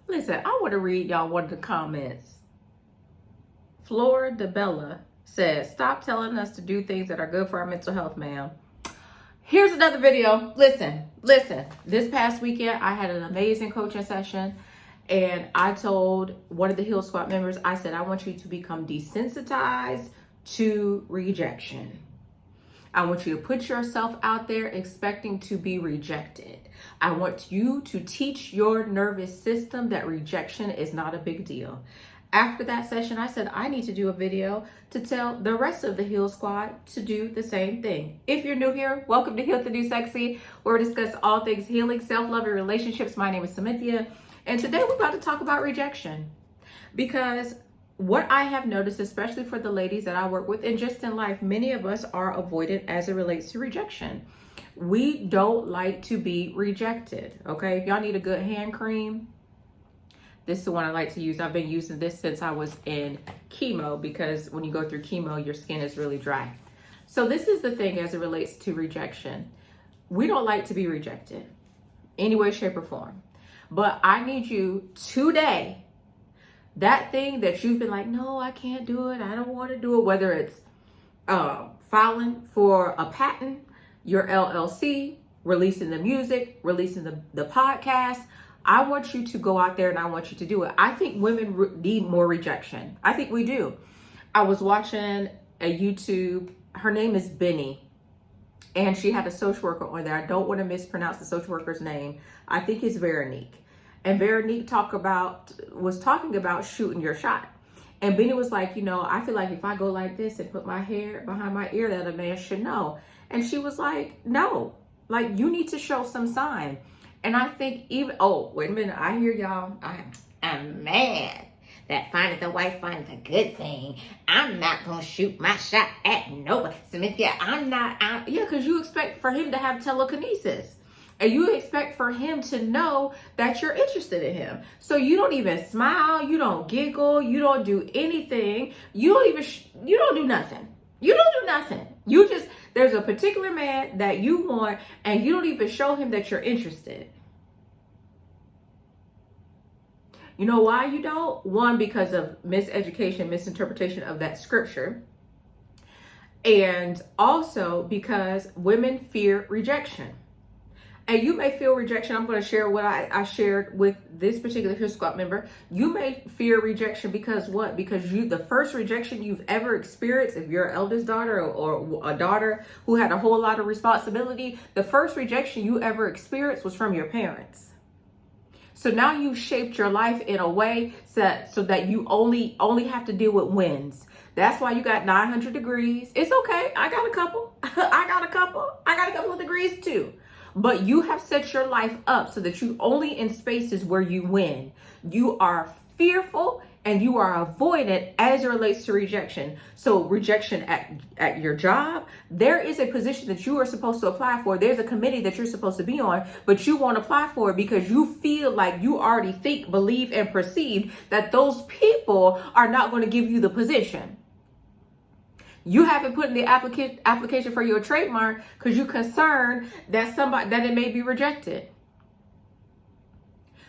Listen, I want to read y'all one of the comments. Flora DeBella says, stop telling us to do things that are good for our mental health, ma'am. Here's another video. Listen. This past weekend, I had an amazing coaching session. And I told one of the Heal Squad members, I said, I want you to become desensitized to rejection. I want you to put yourself out there expecting to be rejected. I want you to teach your nervous system that rejection is not a big deal. After that session, I said, I need to do a video to tell the rest of the Heal Squad to do the same thing. If you're new here, welcome to Heal the New Sexy, where we discuss all things healing, self-love, and relationships. My name is Cynthia, and today we're about to talk about rejection. Because what I have noticed, especially for the ladies that I work with and just in life, many of us are avoidant as it relates to rejection. We don't like to be rejected, okay? If y'all need a good hand cream, this is the one I like to use. I've been using this since I was in chemo, because when you go through chemo, your skin is really dry. So this is the thing as it relates to rejection. We don't like to be rejected, any way, shape, or form. But I need you today, that thing that you've been like, no, I can't do it, I don't want to do it, whether it's filing for a patent, your LLC, releasing the music, releasing the podcast, I want you to go out there and I want you to do it. I think women need more rejection. I think we do. I was watching a YouTube, her name is Benny, and she had a social worker on there. I don't want to mispronounce the social worker's name. I think it's Veronique. And Veronique was talking about shooting your shot. And Benny was like, I feel like if I go like this and put my hair behind my ear, that a man should know. And she was like, no, like you need to show some sign. And I think wait a minute, I hear y'all. A man that findeth a wife findeth a good thing. I'm not gonna shoot my shot at nobody. Cynthia, because you expect for him to have telekinesis. And you expect for him to know that you're interested in him. So you don't even smile, you don't giggle, you don't do anything. You don't do nothing. You don't do nothing. There's a particular man that you want and you don't even show him that you're interested. You know why you don't? One, because of miseducation, misinterpretation of that scripture. And also because women fear rejection. And you may feel rejection. I'm going to share what I shared with this particular Heal Squad member. You may fear rejection because what? Because the first rejection you've ever experienced, if you're an eldest daughter or a daughter who had a whole lot of responsibility, the first rejection you ever experienced was from your parents. So now you've shaped your life in a way so that you only have to deal with wins. That's why you got 900 degrees. It's okay. I got a couple. I got a couple of degrees too. But you have set your life up so that you only in spaces where you win. You are fearful and you are avoidant as it relates to rejection. So rejection at your job, there is a position that you are supposed to apply for. There's a committee that you're supposed to be on, but you won't apply for it because you feel like you already think, believe, and perceive that those people are not going to give you the position. You haven't put in the application for your trademark because you're concerned that it may be rejected.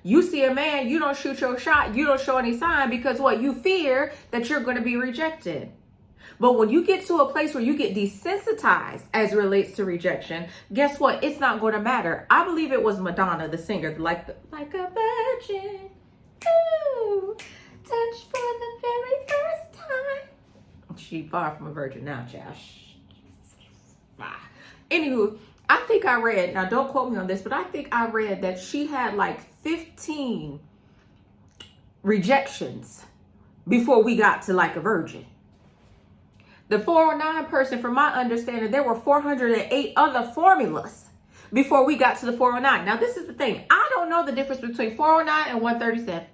You see a man, you don't shoot your shot, you don't show any sign because what? You fear that you're going to be rejected. But when you get to a place where you get desensitized as it relates to rejection, guess what? It's not going to matter. I believe it was Madonna, the singer, like a virgin, ooh, touch for the very first time. She far from a virgin now, child. Anywho, I think I read, now don't quote me on this, but I think I read that she had like 15 rejections before we got to like a virgin. The 409 person, from my understanding, there were 408 other formulas before we got to the 409. Now, this is the thing. I don't know the difference between 409 and 137.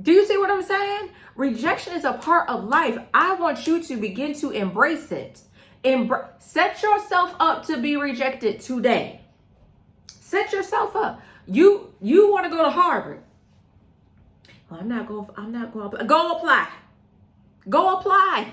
Do you see what I'm saying? Rejection is a part of life. I want you to begin to embrace it. Set yourself up to be rejected today. Set yourself up. You want to go to Harvard. Well, I'm not going to go apply. Go apply.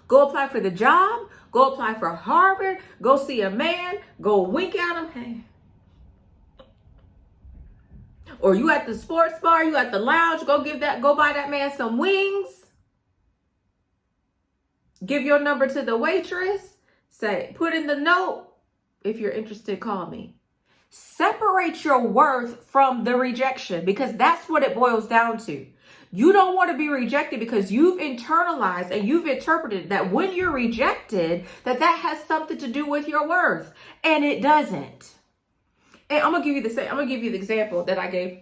Go apply for the job. Go apply for Harvard. Go see a man. Go wink at him. Hey. or you at the sports bar, you at the lounge, go buy that man some wings. Give your number to the waitress. Say, put in the note, if you're interested, call me. Separate your worth from the rejection, because that's what it boils down to. You don't want to be rejected because you've internalized and you've interpreted that when you're rejected, that has something to do with your worth, and it doesn't. And I'm gonna give you the example that I gave.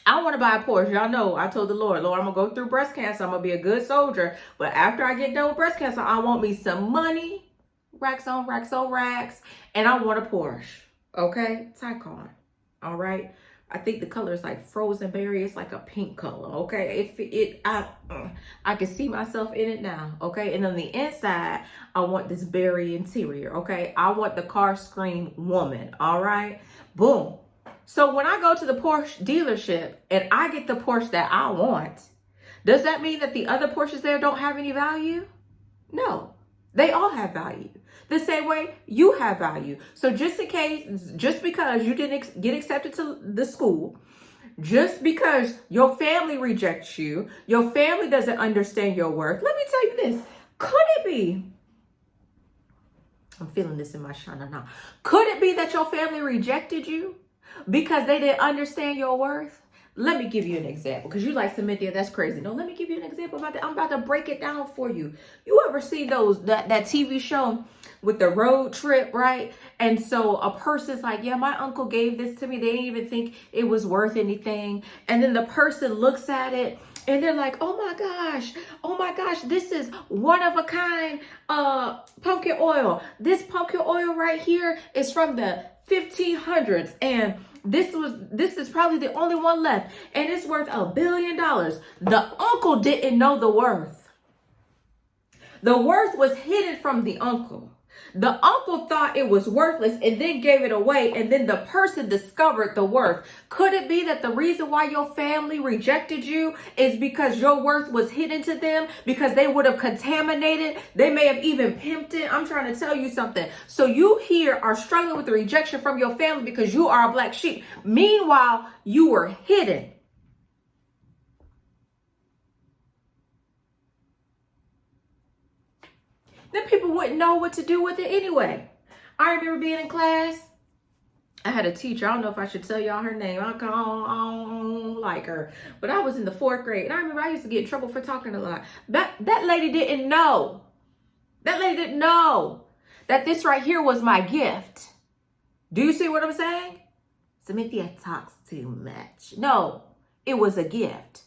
I want to buy a Porsche. Y'all know I told the Lord, I'm gonna go through breast cancer. I'm gonna be a good soldier, but after I get done with breast cancer, I want me some money, racks on racks on racks, and I want a Porsche. Okay, Taycan. All right. I think the color is like frozen berry. It's like a pink color. Okay, I can see myself in it now. Okay, and on the inside, I want this berry interior. Okay, I want the car scream woman. All right, boom. So when I go to the Porsche dealership and I get the Porsche that I want, does that mean that the other Porsches there don't have any value? No, they all have value. The same way you have value. So just because you didn't get accepted to the school, just because your family rejects you, your family doesn't understand your worth. Let me tell you this. Could it be, I'm feeling this in my shana now. Could it be that your family rejected you because they didn't understand your worth? Let me give you an example, because you like, Cynthia, that's crazy. No, let me give you an example about that. I'm about to break it down for you. You ever see that TV show with the road trip, right? And so a person's like, yeah, my uncle gave this to me. They didn't even think it was worth anything. And then the person looks at it and they're like, oh my gosh, this is one of a kind pumpkin oil. This pumpkin oil right here is from the 1500s, and this is probably the only one left, and it's worth $1 billion. The uncle didn't know the worth. The worth was hidden from the uncle. The uncle thought it was worthless and then gave it away, and then the person discovered the worth. Could it be that the reason why your family rejected you is because your worth was hidden to them, because they would have contaminated? They may have even pimped it. I'm trying to tell you something. So you here are struggling with the rejection from your family because you are a black sheep. Meanwhile, you were hidden. Then people wouldn't know what to do with it anyway. I remember being in class. I had a teacher. I don't know if I should tell y'all her name. I don't like her. But I was in the 4th grade. And I remember I used to get in trouble for talking a lot. That lady didn't know. That lady didn't know that this right here was my gift. Do you see what I'm saying? Cynthia talks too much. No, it was a gift.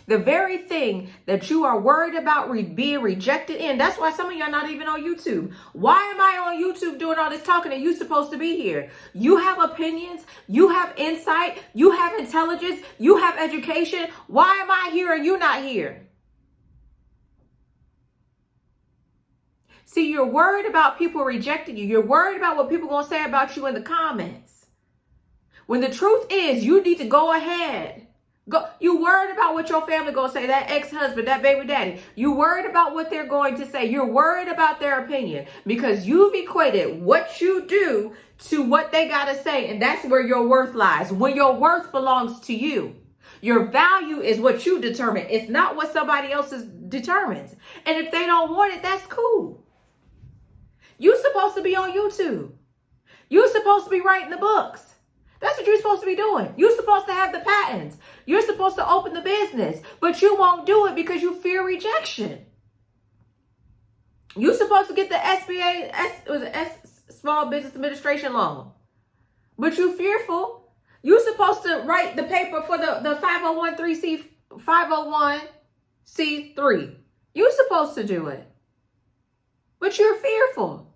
The very thing that you are worried about being rejected in. That's why some of y'all not even on YouTube. Why am I on YouTube doing all this talking and you supposed to be here? You have opinions. You have insight. You have intelligence. You have education. Why am I here and you not here? See, you're worried about people rejecting you. You're worried about what people going to say about you in the comments. When the truth is, you need to go ahead. You worried about what your family gonna say, that ex-husband, that baby daddy. You worried about what they're going to say. You're worried about their opinion because you've equated what you do to what they gotta say, and that's where your worth lies. When your worth belongs to you. Your value is what you determine. It's not what somebody else determines. And if they don't want it, that's cool. You're supposed to be on YouTube. You're supposed to be writing the books. That's what you're supposed to be doing. You're supposed to have the patents. You're supposed to open the business, but you won't do it because you fear rejection. You're supposed to get the Small Business Administration loan, but you're fearful. You're supposed to write the paper for the 501c3. You're supposed to do it, but you're fearful.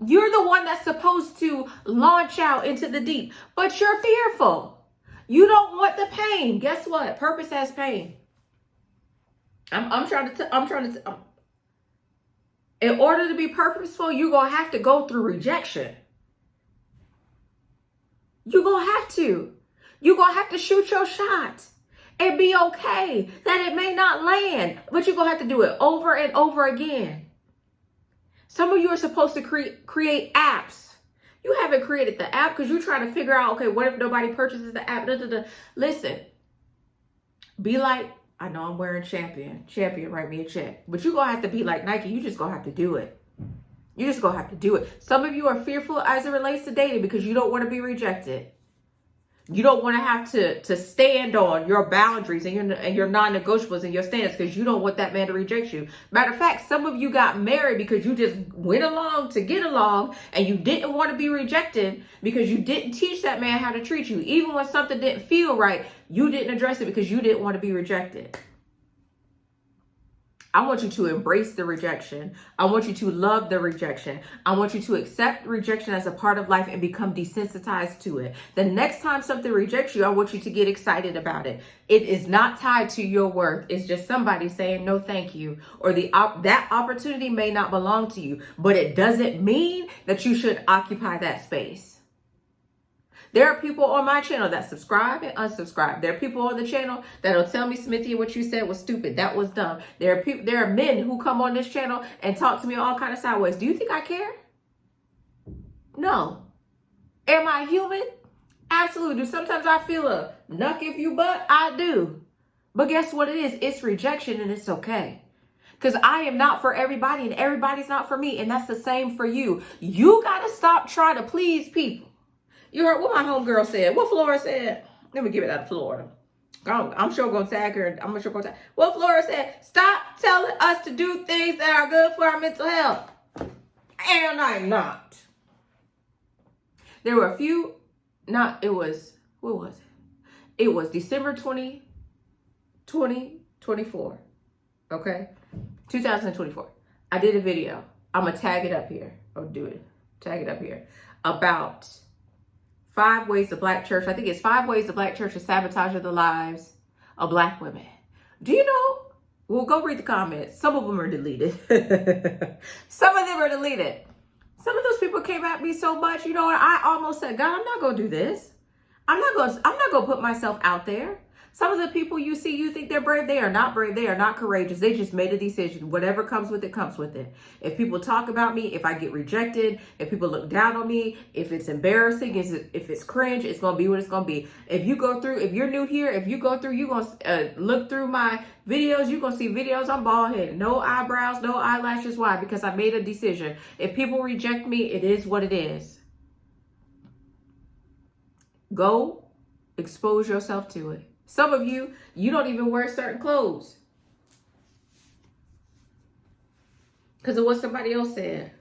You're the one that's supposed to launch out into the deep, but you're fearful. You don't want the pain. Guess what? Purpose has pain. In order to be purposeful, you're going to have to go through rejection. You're going to have to. You're going to have to shoot your shot and be okay that it may not land, but you're going to have to do it over and over again. Some of you are supposed to create apps. You haven't created the app because you're trying to figure out, okay, what if nobody purchases the app? Listen, be like, I know I'm wearing Champion. Champion, write me a check. But you're going to have to be like Nike. You just going to have to do it. You just going to have to do it. Some of you are fearful as it relates to dating because you don't want to be rejected. You don't want to have to stand on your boundaries and your non-negotiables and your standards because you don't want that man to reject you. Matter of fact, some of you got married because you just went along to get along and you didn't want to be rejected because you didn't teach that man how to treat you. Even when something didn't feel right, you didn't address it because you didn't want to be rejected. I want you to embrace the rejection. I want you to love the rejection. I want you to accept rejection as a part of life and become desensitized to it. The next time something rejects you, I want you to get excited about it. It is not tied to your worth. It's just somebody saying no thank you, or that opportunity may not belong to you, but it doesn't mean that you should occupy that space. There are people on my channel that subscribe and unsubscribe. There are people on the channel that'll tell me, Smithy, what you said was stupid. That was dumb. There are men who come on this channel and talk to me all kind of sideways. Do you think I care? No. Am I human? Absolutely. Sometimes I feel a knuck if you butt. I do. But guess what it is? It's rejection and it's okay. Because I am not for everybody and everybody's not for me. And that's the same for you. You got to stop trying to please people. You heard what my homegirl said. What Flora said. Let me give it out to Florida. I'm sure going to tag her. I'm sure going to tag. What Flora said. Stop telling us to do things that are good for our mental health. And I'm not. There were a few. What was it? It was December 2024. Okay. 2024. I did a video. I'm going to tag it up here. Tag it up here. About 5 ways the Black church, I think it's 5 ways the Black church is sabotaging the lives of Black women. Do you know? Well, go read the comments. Some of them are deleted. Some of them are deleted. Some of those people came at me so much, you know, I almost said, God, I'm not going to do this. I'm not going to put myself out there. Some of the people you see, you think they're brave. They are not brave. They are not courageous. They just made a decision. Whatever comes with it, comes with it. If people talk about me, if I get rejected, if people look down on me, if it's embarrassing, if it's cringe, it's going to be what it's going to be. If you're new here, if you go through, you're going to look through my videos, you're going to see videos, I'm bald headed. No eyebrows, no eyelashes. Why? Because I made a decision. If people reject me, it is what it is. Go expose yourself to it. Some of you, you don't even wear certain clothes because of what somebody else said.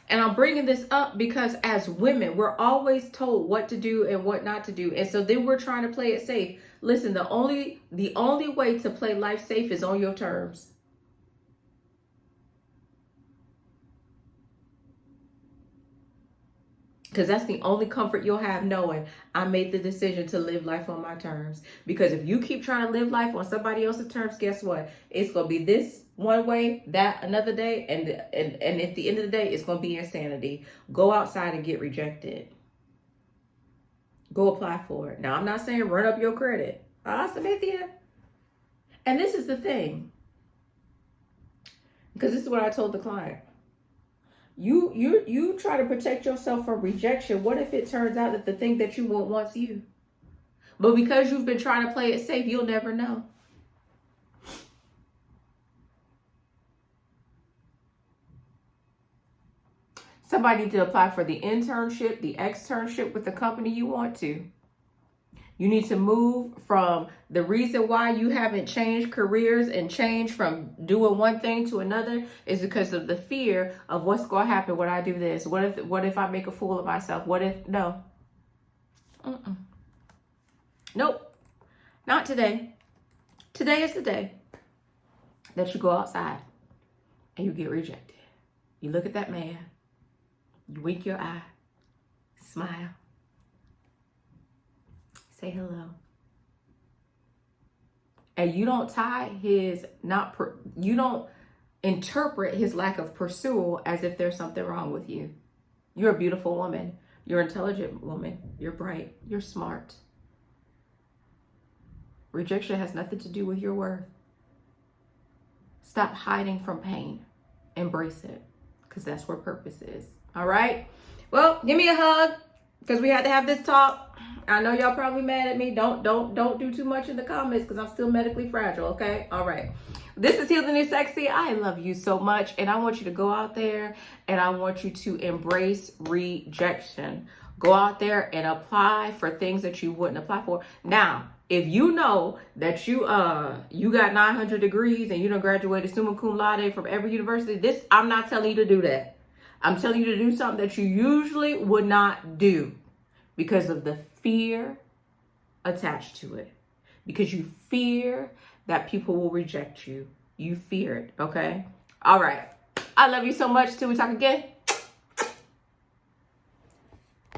And I'm bringing this up because as women, we're always told what to do and what not to do. And so then we're trying to play it safe. Listen, the only way to play life safe is on your terms. Because that's the only comfort you'll have, knowing I made the decision to live life on my terms. Because if you keep trying to live life on somebody else's terms, guess what? It's going to be this one way, that another day. And at the end of the day, it's going to be insanity. Go outside and get rejected. Go apply for it. Now, I'm not saying run up your credit. Samithia. And this is the thing. Because this is what I told the client. You try to protect yourself from rejection. What if it turns out that the thing that you want wants you? But because you've been trying to play it safe, you'll never know. Somebody need to apply for the internship, the externship with the company you want to. You need to move from the reason why you haven't changed careers and changed from doing one thing to another is because of the fear of what's going to happen when I do this. What if I make a fool of myself? No. Nope. Not today. Today is the day that you go outside and you get rejected. You look at that man. You wink your eye. Smile. Say hello. And you don't tie you don't interpret his lack of pursuit as if there's something wrong with you. You're a beautiful woman. You're an intelligent woman. You're bright. You're smart. Rejection has nothing to do with your worth. Stop hiding from pain. Embrace it, because that's where purpose is. All right? Well, give me a hug because we had to have this talk. I know y'all probably mad at me. Don't do too much in the comments because I'm still medically fragile, okay? All right. This is Heal the New Sexy. I love you so much, and I want you to go out there and I want you to embrace rejection. Go out there and apply for things that you wouldn't apply for. Now, if you know that you got 900 degrees and you done graduated summa cum laude from every university, I'm not telling you to do that. I'm telling you to do something that you usually would not do because of the fear attached to it. Because you fear that people will reject you. You fear it, okay? All right. I love you so much. Till we talk again.